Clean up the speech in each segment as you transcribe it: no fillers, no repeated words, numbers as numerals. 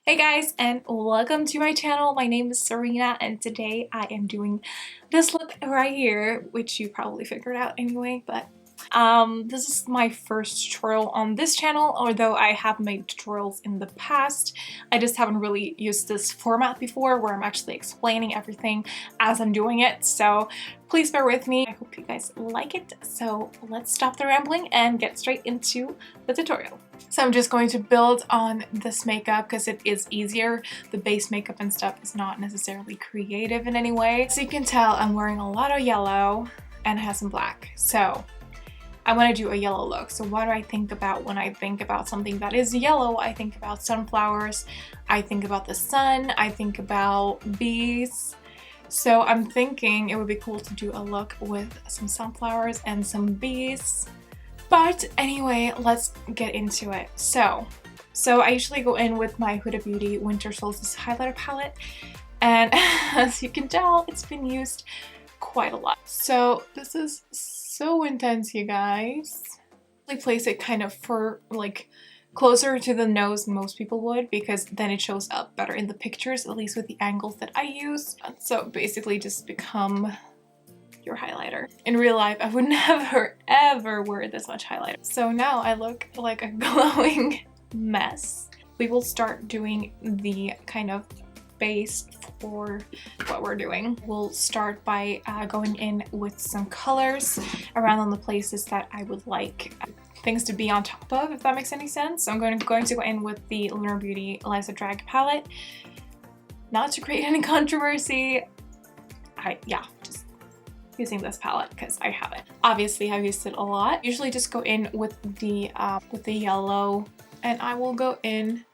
Hey guys, and welcome to my channel. My name is Sarina, and today I am doing this look right here, which you probably figured out anyway, but this is my first tutorial on this channel, although I have made tutorials in the past. I just haven't really used this format before where I'm actually explaining everything as I'm doing it, so please bear with me. I hope you guys like it. So let's stop the rambling and get straight into the tutorial. So I'm just going to build on this makeup because it is easier. The base makeup and stuff is not necessarily creative in any way. So you can tell I'm wearing a lot of yellow and it has some black. So I want to do a yellow look. So what do I think about when I think about something that is yellow? I think about sunflowers, I think about the sun, I think about bees. So I'm thinking it would be cool to do a look with some sunflowers and some bees. But anyway, let's get into it. So I usually go in with my Huda Beauty WinterSolstice highlighter palette, and as you can tell, it's been used quite a lot. So this is so intense, you guys. I place it kind of for like closer to the nose than most people would, because then it shows up better in the pictures, at least with the angles that I use. So basically just become your highlighter. In real life, I would never ever wear this much highlighter. So now I look like a glowing mess. We will start doing the kind of base for what we're doing. We'll start by going in with some colors around on the places that I would like things to be on top of, if that makes any sense. So I'm going to go in with the Lunar Beauty Liza Drag palette. Not to create any controversy, just using this palette because I have it. Obviously, I've used it a lot. Usually just go in with the yellow, and I will go in.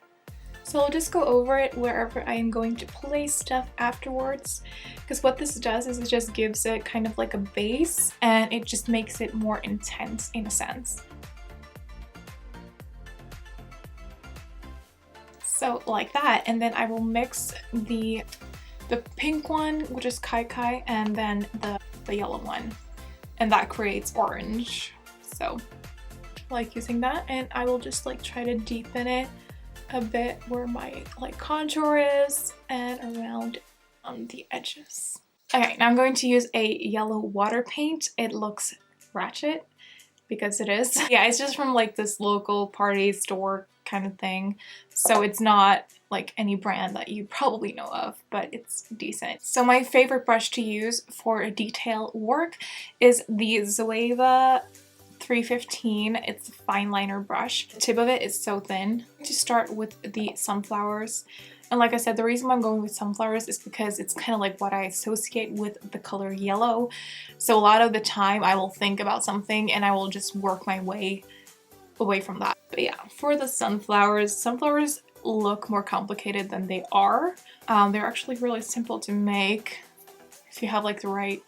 So I'll just go over it wherever I am going to place stuff afterwards, because what this does is it just gives it kind of like a base, and it just makes it more intense in a sense. So like that, and then I will mix the pink one, which is Kai Kai, and then the yellow one, and that creates orange. So I like using that, and I will just like try to deepen it a bit where my like contour is and around on the edges. Okay, now I'm going to use a yellow water paint. It looks ratchet because it is. Yeah, it's just from like this local party store kind of thing. So it's not like any brand that you probably know of, but it's decent. So my favorite brush to use for detail work is the Zoeva 315. It's a fine liner brush. The tip of it is so thin. To start with the sunflowers. And like I said, the reason why I'm going with sunflowers is because it's kind of like what I associate with the color yellow. So a lot of the time I will think about something and I will just work my way away from that. But yeah, for the sunflowers look more complicated than they are. They're actually really simple to make if you have like the right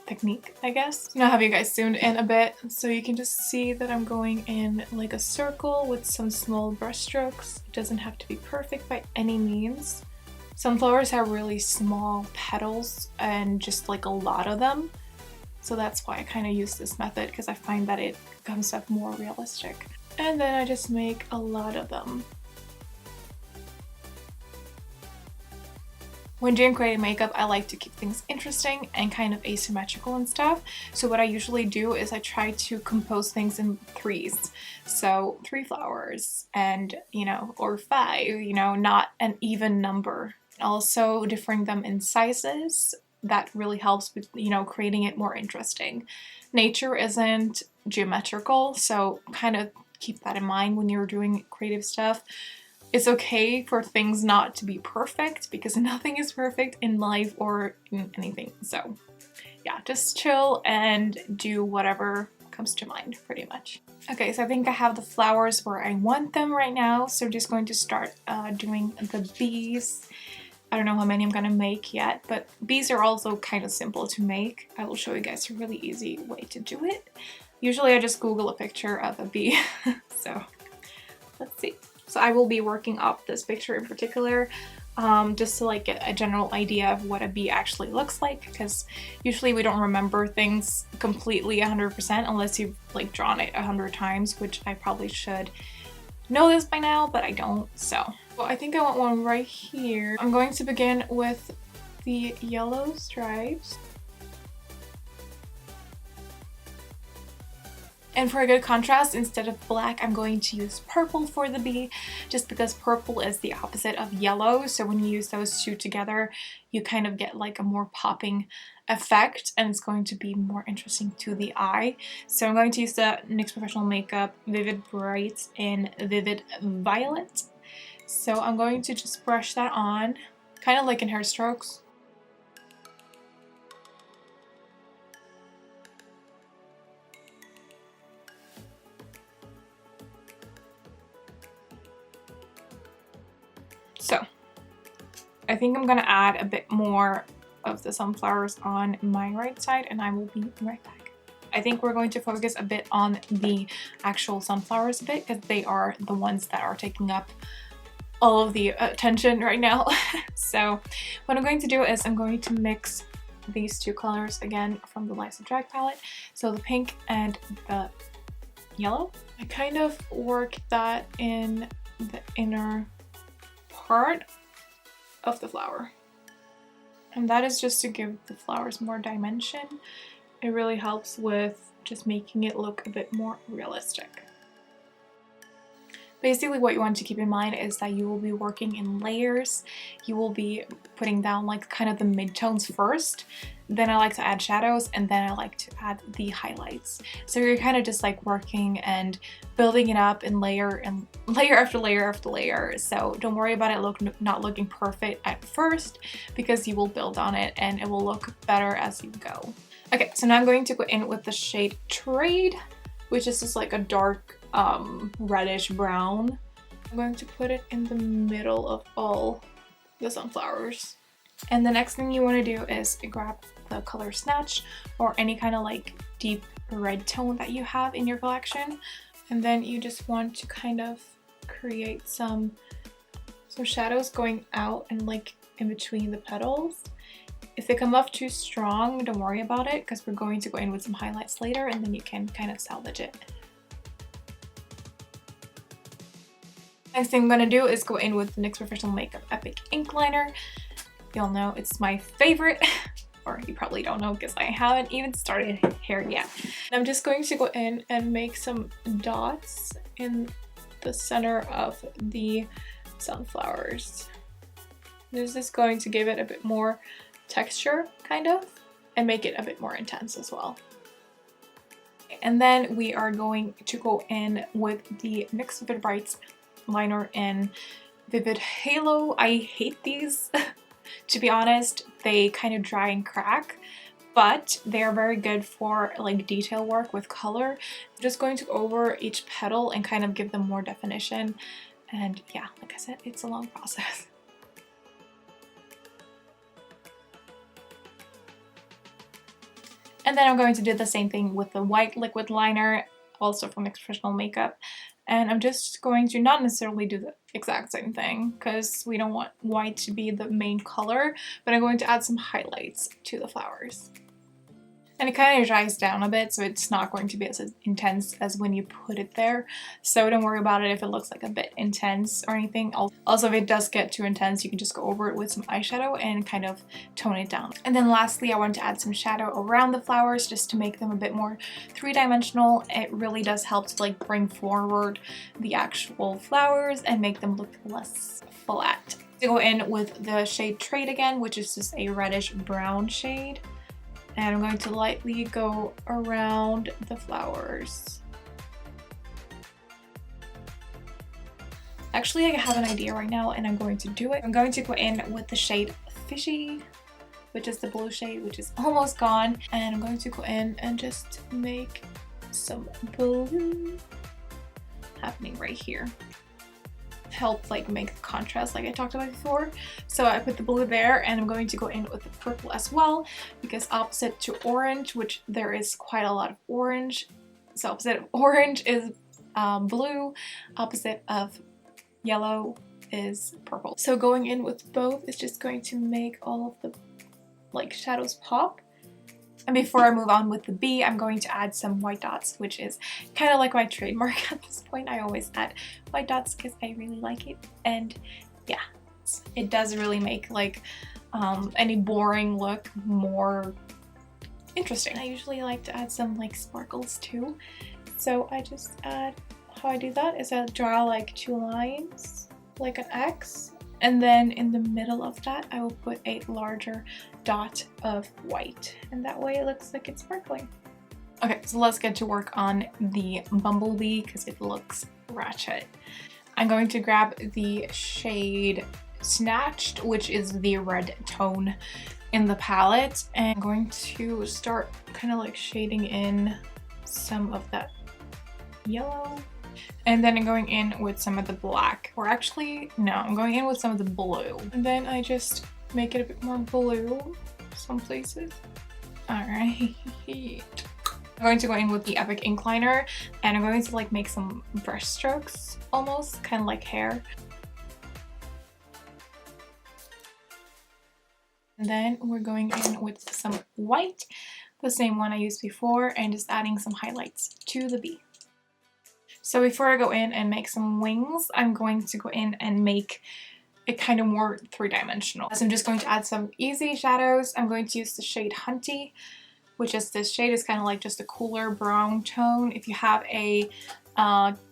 technique, I guess. Now I have you guys zoomed in a bit so you can just see that I'm going in like a circle with some small brush strokes. It doesn't have to be perfect by any means. Sunflowers have really small petals and just like a lot of them. So that's why I kind of use this method, because I find that it comes up more realistic. And then I just make a lot of them. When doing creative makeup, I like to keep things interesting and kind of asymmetrical and stuff. So what I usually do is I try to compose things in threes. So 3 flowers and, or 5, not an even number. Also differing them in sizes. That really helps with, creating it more interesting. Nature isn't geometrical, so kind of keep that in mind when you're doing creative stuff. It's okay for things not to be perfect, because nothing is perfect in life or in anything. So yeah, just chill and do whatever comes to mind, pretty much. Okay, so I think I have the flowers where I want them right now. So I'm just going to start doing the bees. I don't know how many I'm gonna make yet, but bees are also kind of simple to make. I will show you guys a really easy way to do it. Usually I just Google a picture of a bee. So let's see. So I will be working up this picture in particular, just to like get a general idea of what a bee actually looks like, because usually we don't remember things completely 100% unless you've like drawn it 100 times, which I probably should know this by now, but I don't. So Well, I think I want one right here. I'm going to begin with the yellow stripes. And for a good contrast, instead of black, I'm going to use purple for the bee, just because purple is the opposite of yellow. So when you use those two together, you kind of get like a more popping effect, and it's going to be more interesting to the eye. So I'm going to use the NYX Professional Makeup Vivid Bright in Vivid Violet. So I'm going to just brush that on, kind of like in hair strokes. So I think I'm gonna add a bit more of the sunflowers on my right side, and I will be right back. I think we're going to focus a bit on the actual sunflowers a bit, because they are the ones that are taking up all of the attention right now. So what I'm going to do is I'm going to mix these two colors again from the Lights of Drag palette. So the pink and the yellow. I kind of work that in the inner part of the flower, and that is just to give the flowers more dimension. It really helps with just making it look a bit more realistic. Basically what you want to keep in mind is that you will be working in layers. You will be putting down like kind of the midtones first, then I like to add shadows, and then I like to add the highlights. So you're kind of just like working and building it up in layer after layer after layer. So don't worry about it not looking perfect at first, because you will build on it and it will look better as you go. Okay, so now I'm going to go in with the shade Trade, which is just like a dark reddish brown. I'm going to put it in the middle of all the sunflowers. And the next thing you want to do is grab the color Snatch or any kind of like deep red tone that you have in your collection, and then you just want to kind of create some shadows going out and like in between the petals. If they come off too strong, don't worry about it, because we're going to go in with some highlights later, and then you can kind of salvage it. Next thing I'm going to do is go in with the NYX Professional Makeup Epic Ink Liner. You'll know it's my favorite, or you probably don't know because I haven't even started hair yet. I'm just going to go in and make some dots in the center of the sunflowers. This is going to give it a bit more texture, kind of, and make it a bit more intense as well. And then we are going to go in with the NYX Vivid Brights liner in Vivid Halo. I hate these. To be honest, they kind of dry and crack, but they are very good for like detail work with color. I'm just going to go over each petal and kind of give them more definition. And yeah, like I said, it's a long process. And then I'm going to do the same thing with the white liquid liner, also from NYX Professional Makeup. And I'm just going to not necessarily do the exact same thing, because we don't want white to be the main color, but I'm going to add some highlights to the flowers. And it kind of dries down a bit, so it's not going to be as intense as when you put it there. So don't worry about it if it looks like a bit intense or anything. Also, if it does get too intense, you can just go over it with some eyeshadow and kind of tone it down. And then lastly, I want to add some shadow around the flowers just to make them a bit more three-dimensional. It really does help to like bring forward the actual flowers and make them look less flat. To go in with the shade Trade again, which is just a reddish brown shade. And I'm going to lightly go around the flowers. Actually, I have an idea right now and I'm going to do it. I'm going to go in with the shade Fishy, which is the blue shade, which is almost gone. And I'm going to go in and just make some blue happening right here. Help like make the contrast like I talked about before. So I put the blue there, and I'm going to go in with the purple as well, because opposite to orange, which there is quite a lot of orange, so opposite of orange is blue, opposite of yellow is purple. So going in with both is just going to make all of the like shadows pop. And before I move on with the bee, I'm going to add some white dots, which is kind of like my trademark at this point. I always add white dots because I really like it, and yeah, it does really make like any boring look more interesting. I usually like to add some like sparkles too. So I just add, how I do that is I draw like 2 lines, like an X, and then in the middle of that I will put a larger dot of white, and that way it looks like it's sparkling. Okay, so let's get to work on the bumblebee because it looks ratchet. I'm going to grab the shade Snatched, which is the red tone in the palette, and I'm going to start kind of like shading in some of that yellow, and then I'm going in with some of the black, or actually no, I'm going in with some of the blue, and then I just make it a bit more blue some places. All right. I'm going to go in with the Epic ink liner, and I'm going to like make some brush strokes almost, kind of like hair. And then we're going in with some white, the same one I used before, and just adding some highlights to the bee. So before I go in and make some wings, I'm going to go in and make it kind of more three-dimensional. So I'm just going to add some easy shadows. I'm going to use the shade Hunty, which is this shade is kind of like just a cooler brown tone. If you have a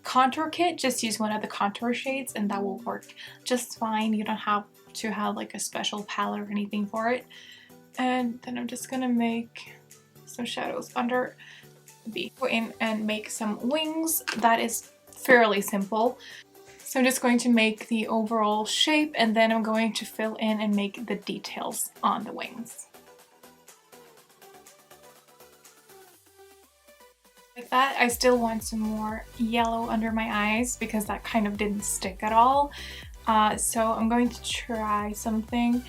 contour kit, just use one of the contour shades and that will work just fine. You don't have to have like a special palette or anything for it. And then I'm just gonna make some shadows under the bee. Go in and make some wings. That is fairly simple. So I'm just going to make the overall shape, and then I'm going to fill in and make the details on the wings. Like that. I still want some more yellow under my eyes because that kind of didn't stick at all. So I'm going to try something.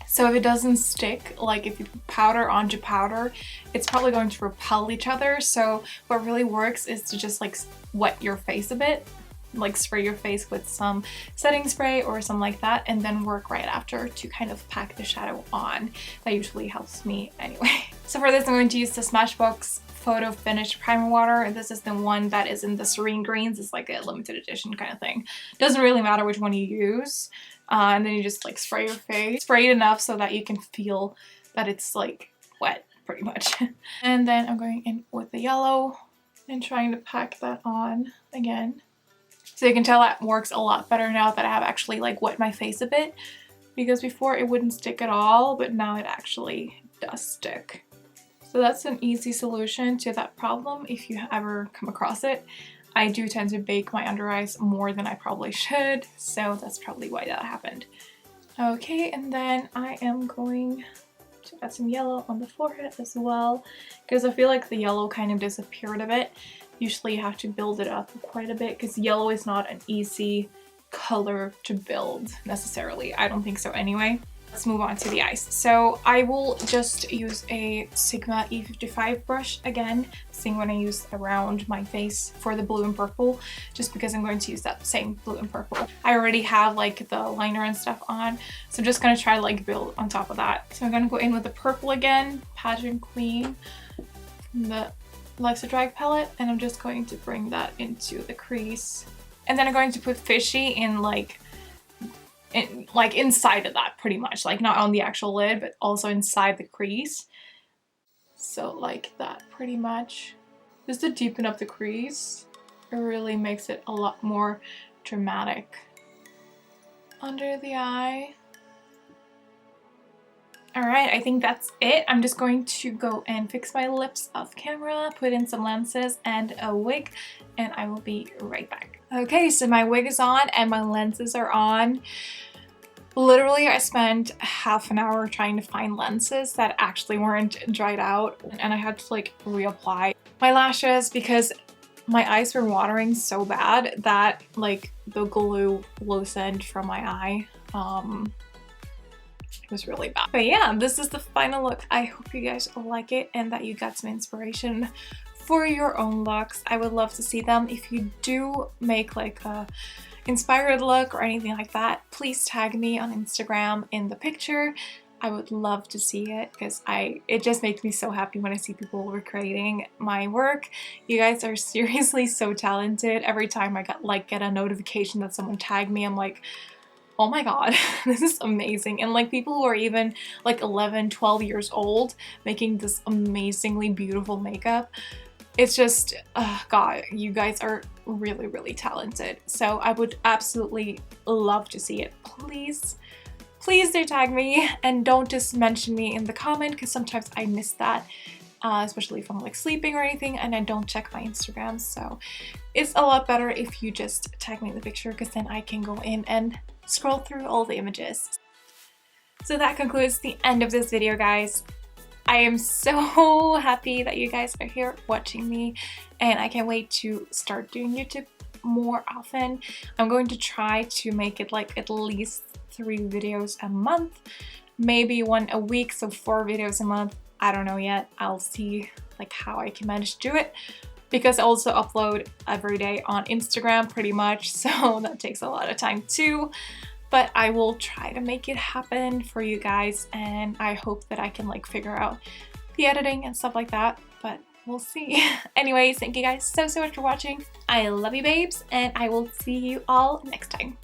So if it doesn't stick, like if you put powder onto powder, it's probably going to repel each other. So what really works is to just like wet your face a bit, like spray your face with some setting spray or something like that, and then work right after to kind of pack the shadow on. That usually helps me anyway. So for this I'm going to use the Smashbox Photo Finish Primer Water, and this is the one that is in the serene greens. It's like a limited edition kind of thing. Doesn't really matter which one you use. And then you just like spray your face. Spray it enough so that you can feel that it's like wet pretty much. And then I'm going in with the yellow and trying to pack that on again. So you can tell that works a lot better now that I have actually like wet my face a bit, because before it wouldn't stick at all, but now it actually does stick. So that's an easy solution to that problem if you ever come across it. I do tend to bake my under eyes more than I probably should, so that's probably why that happened. Okay, and then I am going to add some yellow on the forehead as well, because I feel like the yellow kind of disappeared a bit. Usually you have to build it up quite a bit because yellow is not an easy color to build necessarily. I don't think so anyway. Let's move on to the eyes. So I will just use a Sigma E55 brush again, same one I used around my face for the blue and purple, just because I'm going to use that same blue and purple. I already have like the liner and stuff on, so I'm just gonna try to like build on top of that. So I'm gonna go in with the purple again, Pageant Queen, from the Luxa Drag palette, and I'm just going to bring that into the crease. And then I'm going to put Fishy in like inside of that pretty much, like not on the actual lid but also inside the crease. So like that pretty much, just to deepen up the crease. It really makes it a lot more dramatic under the eye. Alright, I think that's it. I'm just going to go and fix my lips off camera, put in some lenses and a wig, and I will be right back. Okay, so my wig is on and my lenses are on. Literally, I spent half an hour trying to find lenses that actually weren't dried out, and I had to like reapply my lashes because my eyes were watering so bad that like the glue loosened from my eye. It was really bad. But yeah, this is the final look. I hope you guys like it and that you got some inspiration for your own looks. I would love to see them. If you do make like a inspired look or anything like that, please tag me on Instagram in the picture. I would love to see it because it just makes me so happy when I see people recreating my work. You guys are seriously so talented. Every time I get a notification that someone tagged me, I'm like, oh my god, this is amazing. And like people who are even like 11, 12 years old making this amazingly beautiful makeup. It's just, god, you guys are really, really talented. So I would absolutely love to see it. Please, please do tag me, and don't just mention me in the comment, because sometimes I miss that. Especially if I'm like sleeping or anything and I don't check my Instagram. So it's a lot better if you just tag me in the picture, because then I can go in and scroll through all the images. So that concludes the end of this video, guys. I am so happy that you guys are here watching me, and I can't wait to start doing YouTube more often. I'm going to try to make it like at least 3 videos a month, maybe 1 a week, so 4 videos a month. I don't know yet. I'll see like how I can manage to do it, because I also upload every day on Instagram pretty much, so that takes a lot of time too. But I will try to make it happen for you guys, and I hope that I can like figure out the editing and stuff like that, but we'll see. Anyways, thank you guys so much for watching. I love you babes, and I will see you all next time.